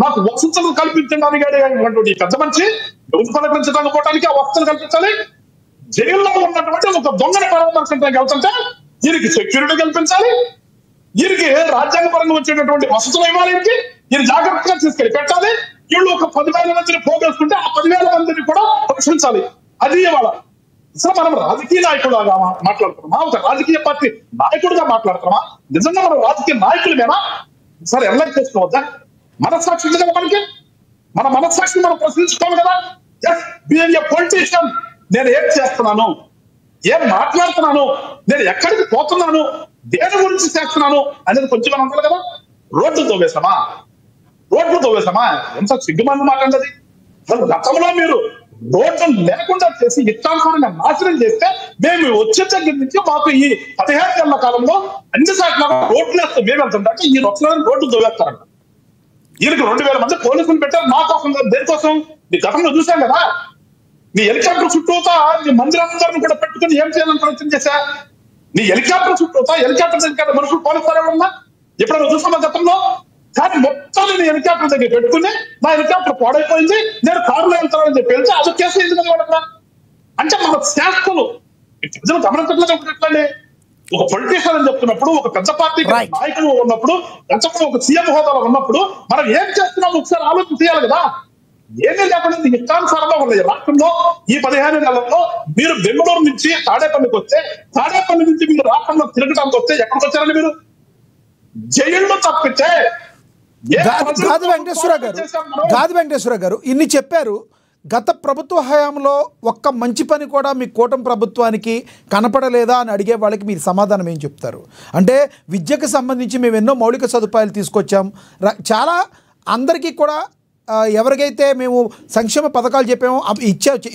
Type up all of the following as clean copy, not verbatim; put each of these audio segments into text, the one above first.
నాకు వసతులు కల్పించడానికి అడిగినటువంటి పెద్ద మనిషి డబ్బు పలకరించడానికి పోవడానికి ఆ వసతులు కల్పించాలి. జైల్లో ఉన్నటువంటి ఒక దొంగని పరామర్శించడానికి వెళ్తుంటే దీనికి సెక్యూరిటీ కల్పించాలి. వీరికి రాజ్యాంగపరంగా వచ్చేటటువంటి వసతులు ఇవ్వాలి. ఈయన జాగ్రత్తగా తీసుకెళ్ళి పెట్టాలి. వీళ్ళు ఒక 10,000 మందిని పోగేసుకుంటే ఆ 10,000 మందిని కూడా రక్షించాలి. అది ఇవాళ అసలు మనం రాజకీయ నాయకుడుగా మాట్లాడుతున్నామా, ఒక రాజకీయ పార్టీ నాయకుడిగా మాట్లాడుతున్నామా? నిజంగా మనం రాజకీయ నాయకులమేనా? సరే ఎలక్ట్ చేసుకోవద్దా? మనస్సాక్షి కదా మనకి, మన మనస్సాక్షిని మనం ప్రశ్నించుకోవాలి కదా. బీయింగ్ ఏ పొలిటీషియన్ నేను ఏం చేస్తున్నాను, ఏం మాట్లాడుతున్నాను, నేను ఎక్కడికి పోతున్నాను, దేని గురించి చేస్తున్నాను అనేది కొంచెం మనం ఉండాలి కదా. రోడ్లు తవ్వేశామా, ఎంత సిగ్గుమంది మాట్లాడేది. గతంలో మీరు రోడ్లు లేకుండా చేసి ఇష్టానుసారంగా నాశనం చేస్తే మేము వచ్చే దగ్గర నుంచి మాకు ఈ 15 ఏళ్ల కాలంలో అన్ని సార్లు రోడ్లు వేస్తే మేము వెళ్తుంటే ఈ రోడ్లు తవ్వేస్తారంట. ఈయనకి 2,000 మంది పోలీసులు పెట్టారు. మా కోసం, దేనికోసం? నీ గతంలో చూసాం కదా. నీ హెలికాప్టర్ చుట్టూతా నీ మందిరందరిని కూడా పెట్టుకుని ఏం చేయాలని ప్రయత్నం చేశా? నీ హెలికాప్టర్ చుట్టూతా హెలికాప్టర్ మనుషులు పోలీస్తారు ఎవరన్నా ఎప్పుడైనా చూసామా గతంలో? కానీ మొత్తం నేను హెలికాప్టర్ దగ్గర పెట్టుకుని నా హెలికాప్టర్ పాడైపోయింది, నేను కారులో వెళ్తానని చెప్పి వెళ్తే అది కేసు ఎందుకు వాడతా అంటే మన శాస్త్రాలు ప్రజలు గమనించట్లేదండి. ఒక పొలిటీషియన్ అని చెప్తున్నప్పుడు, ఒక పెద్ద పార్టీ నాయకులు ఉన్నప్పుడు, గతంలో ఒక సీఎం హోదాలో ఉన్నప్పుడు మనం ఏం చేస్తున్నాం ఒకసారి ఆలోచన చేయాలి కదా. ఏమీ లేకుండా ఇష్టానుసారంగా ఉన్నాయి రాష్ట్రంలో. ఈ 15 నెలల్లో మీరు బెంగళూరు నుంచి తాడేపల్లికి వస్తే, తాడేపల్లి నుంచి మీరు రాష్ట్రంలో తిరగడానికి వస్తే ఎక్కడికి వచ్చారండి మీరు? జైల్లో తప్పితే గాది వెంకటేశ్వర గారు ఇన్ని చెప్పారు. గత ప్రభుత్వ హయాంలో ఒక్క మంచి పని కూడా మీ కూటమి ప్రభుత్వానికి కనపడలేదా అని అడిగే వాళ్ళకి మీరు సమాధానం ఏం చెప్తారు? అంటే విద్యకు సంబంధించి మేము ఎన్నో మౌలిక సదుపాయాలు తీసుకొచ్చాం, చాలా అందరికీ కూడా ఎవరికైతే మేము సంక్షేమ పథకాలు చెప్పామో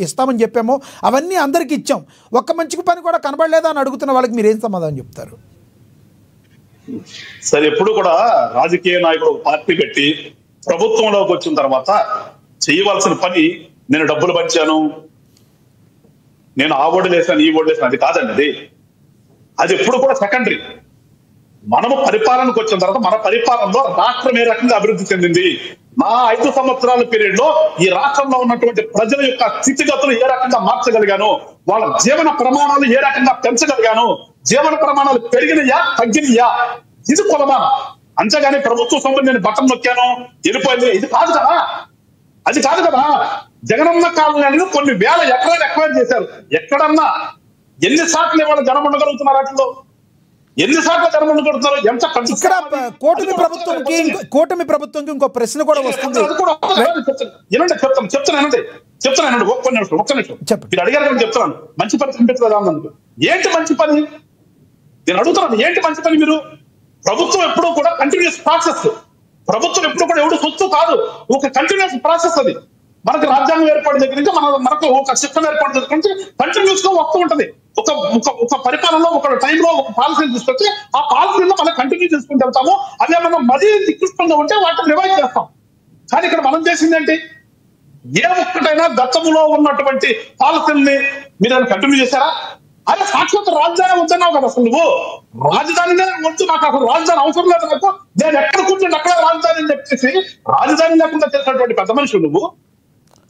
ఇస్తామని చెప్పామో అవన్నీ అందరికీ ఇచ్చాం, ఒక్క మంచి పని కూడా కనబడలేదా అని అడుగుతున్న వాళ్ళకి మీరు ఏం సమాధానం చెప్తారు? సరే, ఎప్పుడు కూడా రాజకీయ నాయకుడు ఒక పార్టీ పెట్టి ప్రభుత్వంలోకి వచ్చిన తర్వాత చేయవలసిన పని నేను డబ్బులు పంచాను, నేను ఆ ఓటు వేసాను, ఈ ఓటు వేసాను, అది కాదండి. అది ఎప్పుడు కూడా సెకండరీ. మనము పరిపాలనకు వచ్చిన తర్వాత మన పరిపాలనలో రాష్ట్రం ఏ రకంగా అభివృద్ధి చెందింది, నా 5 సంవత్సరాల పీరియడ్ లో ఈ రాష్ట్రంలో ఉన్నటువంటి ప్రజల యొక్క స్థితిగతులు ఏ రకంగా మార్చగలిగాను, వాళ్ళ జీవన ప్రమాణాలు ఏ రకంగా పెంచగలిగాను, జీవన ప్రమాణాలు పెరిగినయా తగ్గినయా, ఇది కొలమానం. అంతేగాని ప్రభుత్వ సొమ్ము నేను బటన్ నొక్కాను వెళ్ళిపోయింది, ఇది కాదు కదా. అది కాదు కదా. జగనన్న కాలనీలో కొన్ని వేల ఎకరాలు ఎక్వైర్ చేశారు. ఎక్కడన్నా ఎన్నిసార్లు ఇవాళ జనం ఉండగలుగుతున్నారు? వాటిలో ఎన్నిసార్లు జనం ఉండగలుగుతున్నారు? ఎంత ఇక్కడ కూటమి ప్రభుత్వంకి ఇంకో ప్రశ్న కూడా వస్తుంది. చెప్తానండి ఒక్క నిమిషం మీరు అడిగారు చెప్తున్నాను. మంచి పని కనిపించలేదు. ఏంటి మంచి పని నేను అడుగుతున్నాను. ఏంటి మంచి పని? మీరు ప్రభుత్వం ఎప్పుడూ కూడా కంటిన్యూస్ ప్రాసెస్. ప్రభుత్వం ఎప్పుడు కూడా ఎవడు సొత్తు కాదు, ఒక కంటిన్యూస్ ప్రాసెస్. అది మనకు రాజ్యాంగం ఏర్పాటు దగ్గర నుంచి మనకు ఒక సిస్టమ్ ఏర్పాటు దగ్గర నుంచి కంటిన్యూస్ గా వస్తూ ఉంటది. ఒక పరిపాలనలో ఒక టైంలో ఒక పాలసీని తీసుకొచ్చి ఆ పాలసీలో మనం కంటిన్యూ చేసుకుంటూ వెళ్తాము. అదే మనం మరీ నికృష్టంగా ఉంటే వాటిని రివైజ్ చేస్తాం. కానీ ఇక్కడ మనం చేసిందేంటి? ఏ ఒక్కటైనా గతంలో ఉన్నటువంటి పాలసీల్ని మీరు కంటిన్యూ చేశారా? అదే సాక్షాత్ రాజధాని వద్దన్నావు కదా. అసలు నువ్వు రాజధానినే వద్దు, నాకు అసలు రాజధాని అవసరం లేదు, నాకు నేను ఎక్కడ కూర్చొని అక్కడ రాజధాని అని చెప్పేసి రాజధాని లేకుండా చేసినటువంటి పెద్ద మనుషులు నువ్వు.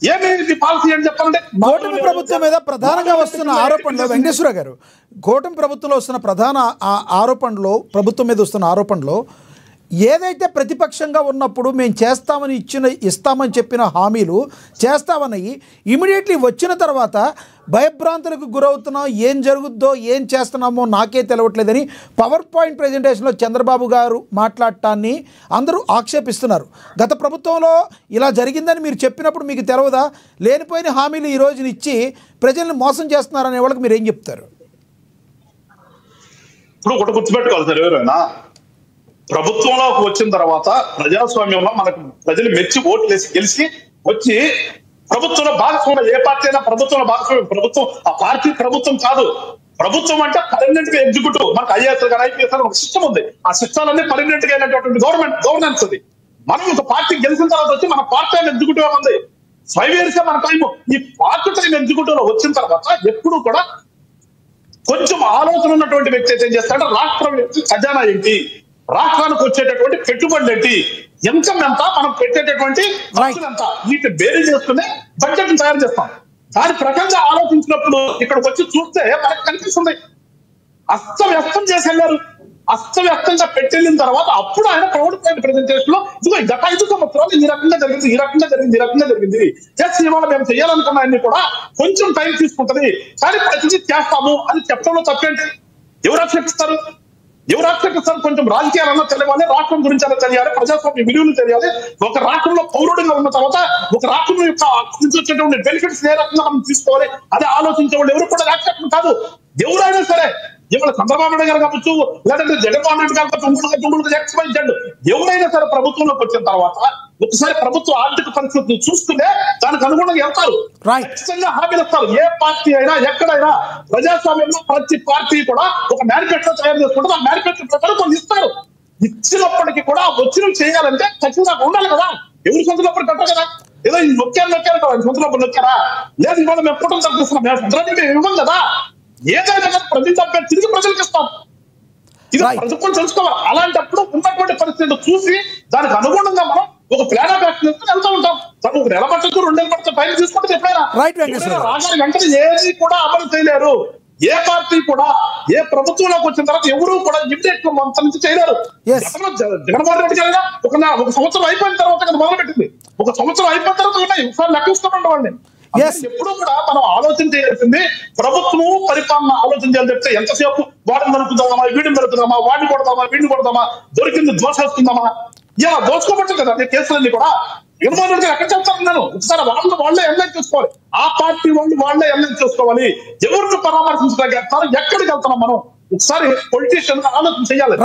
ఏమి పాలసీ అని చెప్పాలంటే కూటమి ప్రభుత్వం మీద ప్రధానంగా వస్తున్న ఆరోపణలు వెంకటేశ్వర గారు, కూటమి ప్రభుత్వంలో వస్తున్న ప్రధాన ఆరోపణలో, ప్రభుత్వం మీద వస్తున్న ఆరోపణలో ఏదైతే ప్రతిపక్షంగా ఉన్నప్పుడు మేము ఇస్తామని చెప్పిన హామీలు చేస్తామని ఇమీడియట్లీ వచ్చిన తర్వాత భయభ్రాంతులకు గురవుతున్నాం, ఏం జరుగుద్దో ఏం చేస్తున్నామో నాకే తెలవట్లేదని పవర్ పాయింట్ ప్రజెంటేషన్లో చంద్రబాబు గారు మాట్లాడటాన్ని అందరూ ఆక్షేపిస్తున్నారు. గత ప్రభుత్వంలో ఇలా జరిగిందని మీరు చెప్పినప్పుడు మీకు తెలవదా? లేనిపోయిన హామీలు ఈ రోజున ఇచ్చి ప్రజల్ని మోసం చేస్తున్నారనే వాళ్ళకి మీరు ఏం చెప్తారు? ఇప్పుడు ఒకటి గుర్తుపెట్టుకోవాలి సార్, ఎవరైనా ప్రభుత్వంలోకి వచ్చిన తర్వాత ప్రజాస్వామ్యంలో మనకు ప్రజలు మెచ్చి ఓట్లేసి గెలిచి వచ్చి ప్రభుత్వంలో భాగస్వామ్యం, ఏ పార్టీ అయినా ప్రభుత్వంలో భాగస్వామ్యం. ప్రభుత్వం ఆ పార్టీ ప్రభుత్వం కాదు. ప్రభుత్వం అంటే పర్మనెంట్ గా ఎగ్జిక్యూటివ్. మనకు ఐఏఎస్ గారు ఐపీఎస్ ఒక సిస్టమ్ ఉంది. ఆ సిస్టాలన్నీ పర్మనెంట్ గా అయినటువంటి గవర్నెన్స్ అది. మనం ఒక పార్టీ గెలిచిన తర్వాత వచ్చి మన పార్టీ టైం ఎగ్జిక్యూటివ్ ఉంది. 5 years మన టైం. ఈ పార్టీ టైం ఎగ్జిక్యూటివ్ లో వచ్చిన తర్వాత ఎప్పుడు కూడా కొంచెం ఆలోచన ఉన్నటువంటి వ్యక్తి అయితే ఏం చేస్తాడంటే రాష్ట్రం ఖజానా ఏంటి, రాష్ట్రానికి వచ్చేటటువంటి పెట్టుబడులు ఏంటి, ఇన్కమ్ ఎంత, మనం పెట్టేటటువంటి ఖర్చులు ఎంత, వీటిని బేరీ చేసుకుని బడ్జెట్ తయారు చేస్తాం. దాని ప్రకారంగా ఆలోచించినప్పుడు ఇక్కడికి వచ్చి చూస్తే మనకు కనిపిస్తుంది అస్తవ్యస్తం చేసి వెళ్ళారు. అస్తవ్యస్తంగా పెట్టెళ్ళిన తర్వాత అప్పుడు ఆయన పవర్ పాయింట్ ప్రెజెంటేషన్ లో ఇదిగో గత 5 సంవత్సరాలు ఈ రకంగా జరిగింది, ఈ రకంగా జరిగింది, ఈ రకంగా జరిగింది, చేసి ఇవాళ మేము చేయాలనుకున్న అన్ని కూడా కొంచెం టైం తీసుకుంటది కానీ ప్రతిదీ చేస్తాము అని చెప్పడంలో తప్పేంటి? ఎవరు ఆక్షేపిస్తారు? ఎవరు ఆక్షేపిస్తారు? కొంచెం రాజకీయాలన్నా తెలియాలి, రాష్ట్రం గురించి అలా తెలియాలి, ప్రజాస్వామ్య విలువలు తెలియాలి. ఒక రాష్ట్రంలో పౌరుడిగా ఉన్న తర్వాత ఒక రాష్ట్రం యొక్క నుంచి వచ్చేటువంటి బెనిఫిట్స్ ఏ రకంగా మనం తీసుకోవాలి అది ఆలోచించే వాళ్ళు ఎవరు కూడా ఆక్షేపం కాదు. ఎవరైనా సరే, ఇవాళ చంద్రబాబు నాయుడు గారు కావచ్చు, లేదంటే జగన్మోహన్ రెడ్డి గారు కావచ్చు, ఎవరైనా సరే ప్రభుత్వంలోకి వచ్చిన తర్వాత ఒకసారి ప్రభుత్వ ఆర్థిక పరిస్థితిని చూస్తుంటే దానికి అనుగుణంగా వెళ్తారు, ఖచ్చితంగా హామీలు ఇస్తారు. ఏ పార్టీ అయినా ఎక్కడైనా ప్రజాస్వామ్యంలో ప్రతి పార్టీ కూడా ఒక మేనిఫెస్టో తయారు చేసుకుంటే ఆ మేనిఫెస్టో ప్రకారం కొన్ని ఇస్తారు. ఇచ్చినప్పటికీ కూడా వచ్చినవి చేయాలంటే ఖచ్చితంగా ఉండాలి కదా. ఎవరు సొంతలప్పుడు కట్టారు కదా, ఏదో నొక్కారు కదా, సొంతలప్పుడు నొక్కారా? లేదు ఇవాళ మేము కూటమి తగ్గిస్తున్నాం, మేము సందర్భం మేము ఇవ్వం కదా. ఏదైనా ప్రతి తప్పే తిరిగి ప్రజలకు ఇస్తాం. ఇది ప్రభుత్వం తెలుసుకోవాలి. అలాంటప్పుడు ఉన్నటువంటి పరిస్థితులు చూసి దానికి అనుగుణంగా మనం ఒక ప్లాన్ ఆఫ్ యాక్షన్ వెళ్తూ ఉంటాం. ఒక నెల పట్టచ్చు, 2 నెలలు పట్టచ్చు, టైం తీసుకుంటే ఎప్పుడైనా రాగానే వెంటనే ఏది కూడా అమలు చేయలేరు. ఏ పార్టీ కూడా ఏ ప్రభుత్వంలోకి వచ్చిన తర్వాత ఎవరు కూడా ఇమ్మీడియట్ మంత్ నుంచి చేయలేరు. జగన్మోహన్ రెడ్డి గారు ఒక సంవత్సరం అయిపోయిన తర్వాత కదా మొదలు పెట్టింది. ఒక సంవత్సరం అయిపోయిన తర్వాత ఉన్నాయి ఒకసారి లెక్కిస్తామండి వాళ్ళని. ఎప్పుడు కూడా మనం ఆలోచన చేయాల్సింది ప్రభుత్వము పరిపాలన ఆలోచన చేయాలి. చెప్తే ఎంతసేపు వాడిని నరుకుదామా, వీడిని నరుకుదామా, వాడిని కొడదామా, వీడిని కొడదామా, దొరికింది దోషేసుకుందామా, ఇలా దోచుకోబట్టు కదా అదే కేసులన్నీ కూడా. జగన్మోహన్ రెడ్డి ఎక్కడ చెప్తాను నేను, ఒకసారి వాళ్ళే ఎన్లైన్ చేసుకోవాలి, ఆ పార్టీ వాళ్ళే ఎన్లైన్ చేసుకోవాలి. ఎవరిని పరామర్శించడానికి వెళ్తారు, ఎక్కడికి వెళ్తున్నాం మనం, ఒకసారి పొలిటీషియన్ ఆలోచన చేయాలి.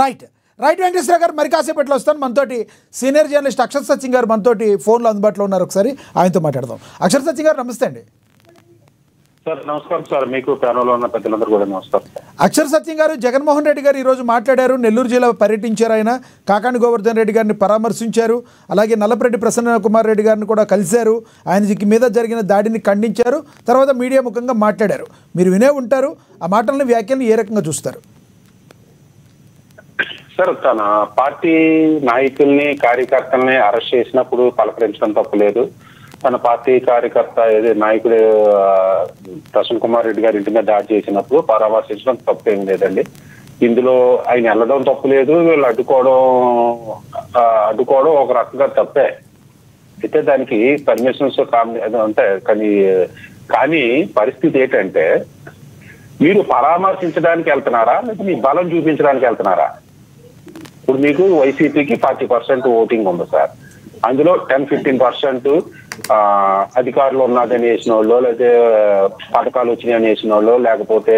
రైట్ వెంకటేశ్వర గారు, మరి కాసేపట్లో వస్తాను. మనతోటి సీనియర్ జర్నలిస్ట్ అక్షర్ సత్యం గారు మనతోటి ఫోన్లో అందుబాటులో ఉన్నారు. ఒకసారి ఆయనతో మాట్లాడదాం. అక్షర్ సత్యం గారు నమస్తే అండి. సార్ నమస్కారం సార్, మీకు ప్యానల్లో ఉన్న పెద్దలందరూ కూడా నమస్కారం. అక్షర్ సత్యం గారు, జగన్మోహన్ రెడ్డి గారు ఈరోజు మాట్లాడారు. నెల్లూరు జిల్లా పర్యటించారు. ఆయన కాకాని గోవర్ధన్ రెడ్డి గారిని పరామర్శించారు. అలాగే నల్లపరెడ్డి ప్రసన్న కుమార్ రెడ్డి గారిని కూడా కలిశారు. ఆయన మీద జరిగిన దాడిని ఖండించారు. తర్వాత మీడియా ముఖంగా మాట్లాడారు. మీరు వినే ఉంటారు. ఆ మాటలను, వ్యాఖ్యలను ఏ రకంగా చూస్తారు? సార్, తన పార్టీ నాయకుల్ని కార్యకర్తల్ని అరెస్ట్ చేసినప్పుడు పలకరించడం తప్పులేదు. తన పార్టీ కార్యకర్త నాయకుడు ప్రసన్న కుమార్ రెడ్డి గారి ఇంటి మీద దాడి చేసినప్పుడు పరామర్శించడం తప్పేం లేదండి. ఇందులో ఆయన వెళ్ళడం తప్పు లేదు, వీళ్ళు అడ్డుకోవడం ఒక రకంగా తప్పే. అయితే దానికి పర్మిషన్స్ అంటే కానీ పరిస్థితి ఏంటంటే, మీరు పరామర్శించడానికి వెళ్తున్నారా లేదా మీ బలం చూపించడానికి వెళ్తున్నారా? ఇప్పుడు మీకు వైసీపీకి 40% ఓటింగ్ ఉంది సార్. అందులో 10-15% అధికారులు ఉన్నదని వేసిన వాళ్ళు, లేకపోతే పథకాలు వచ్చినాయని వేసిన వాళ్ళు, లేకపోతే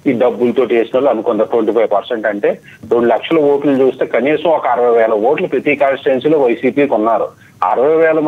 ఈ డబ్బులతో వేసిన వాళ్ళు అనుకుందా 25%. అంటే 2 లక్షల ఓట్లు చూస్తే కనీసం ఒక 60,000 ఓట్లు ప్రతి కాన్స్టిట్యున్సీలో వైసీపీకి ఉన్నారు. 60,000